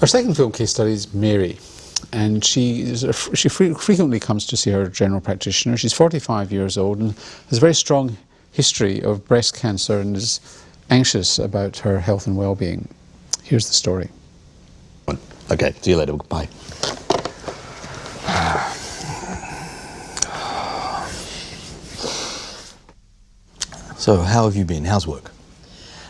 Our second film case study is Mary, and she frequently comes to see her general practitioner. She's 45 years old and has a very strong history of breast cancer and is anxious about her health and well-being. Here's the story. Okay, see you later. Bye. So, how have you been? How's work?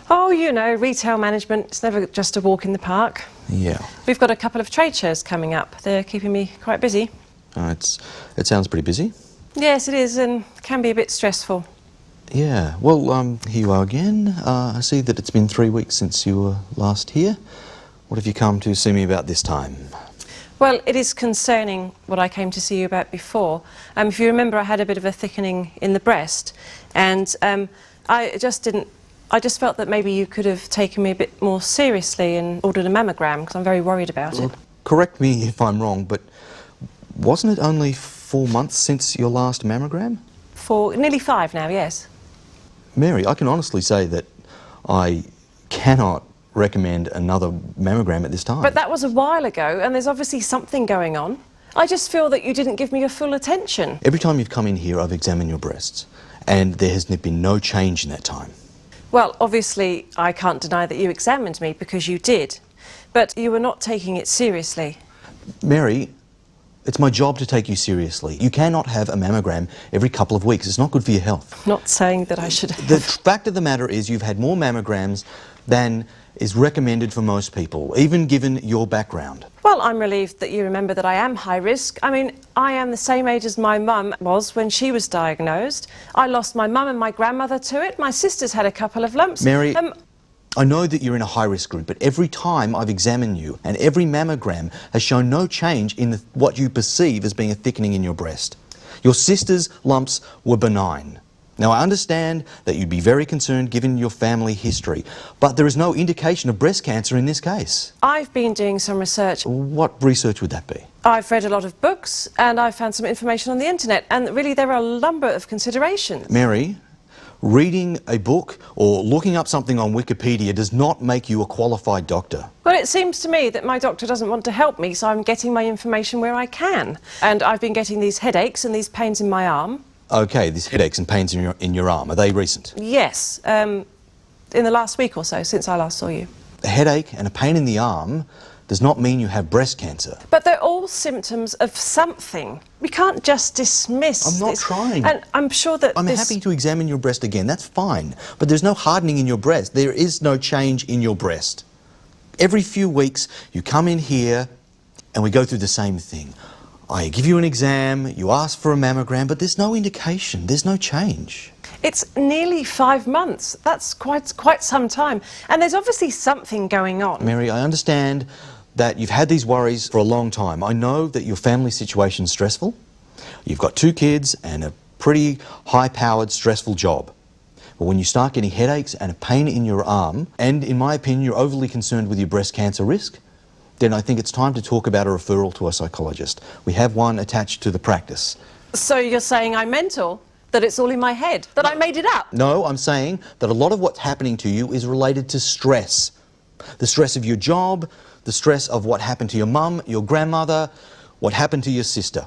Oh, you know, retail management, it's never just a walk in the park. Yeah. We've got a couple of trade shows coming up. They're keeping me quite busy. It sounds pretty busy. Yes, it is, and can be a bit stressful. Yeah. Well, here you are again. I see that it's been 3 weeks since you were last here. What have you come to see me about this time? Well, it is concerning what I came to see you about before. If you remember, I had a bit of a thickening in the breast, and I just felt that maybe you could have taken me a bit more seriously and ordered a mammogram, because I'm very worried about it. Correct me if I'm wrong, but wasn't it only 4 months since your last mammogram? For nearly 5 now, yes. Mary, I can honestly say that I cannot recommend another mammogram at this time. But that was a while ago, and there's obviously something going on. I just feel that you didn't give me your full attention. Every time you've come in here, I've examined your breasts, and there has been no change in that time. Well, obviously, I can't deny that you examined me, because you did. But you were not taking it seriously. Mary, it's my job to take you seriously. You cannot have a mammogram every couple of weeks. It's not good for your health. Not saying that I should have. The fact of the matter is you've had more mammograms than is recommended for most people, even given your background. Well, I'm relieved that you remember that I am high risk. I mean, I am the same age as my mum was when she was diagnosed. I lost my mum and my grandmother to it. My sister's had a couple of lumps. Mary, I know that you're in a high-risk group, but every time I've examined you and every mammogram has shown no change in what you perceive as being a thickening in your breast. Your sister's lumps were benign. Now, I understand that you'd be very concerned given your family history, but there is no indication of breast cancer in this case. I've been doing some research. What research would that be? I've read a lot of books and I've found some information on the internet, and really there are a number of considerations. Mary, reading a book or looking up something on Wikipedia does not make you a qualified doctor. Well, it seems to me that my doctor doesn't want to help me, so I'm getting my information where I can. And I've been getting these headaches and these pains in my arm. Okay, these headaches and pains in your arm, are they recent? Yes, in the last week or so, since I last saw you. A headache and a pain in the arm does not mean you have breast cancer. But they're all symptoms of something. We can't just dismiss I'm not this. trying. And I'm sure that I'm happy to examine your breast again, that's fine. But there's no hardening in your breast. There is no change in your breast. Every few weeks, you come in here and we go through the same thing. I give you an exam, you ask for a mammogram, but there's no indication, there's no change. It's nearly 5 months. That's quite some time. And there's obviously something going on. Mary, I understand that you've had these worries for a long time. I know that your family situation's stressful. You've got 2 kids and a pretty high-powered, stressful job. But when you start getting headaches and a pain in your arm, and in my opinion, you're overly concerned with your breast cancer risk, then I think it's time to talk about a referral to a psychologist. We have one attached to the practice. So you're saying I'm mental? That it's all in my head? That I made it up? No, I'm saying that a lot of what's happening to you is related to stress. The stress of your job, the stress of what happened to your mum, your grandmother, what happened to your sister.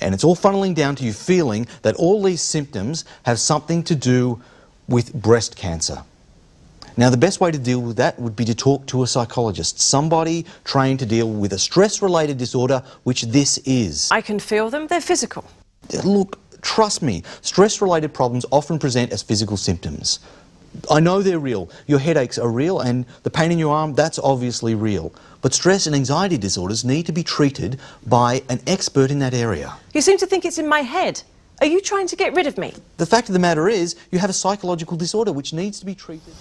And it's all funneling down to you feeling that all these symptoms have something to do with breast cancer. Now, the best way to deal with that would be to talk to a psychologist, somebody trained to deal with a stress-related disorder, which this is. I can feel them. They're physical. Look, trust me, stress-related problems often present as physical symptoms. I know they're real. Your headaches are real, and the pain in your arm, that's obviously real. But stress and anxiety disorders need to be treated by an expert in that area. You seem to think it's in my head. Are you trying to get rid of me? The fact of the matter is, you have a psychological disorder which needs to be treated.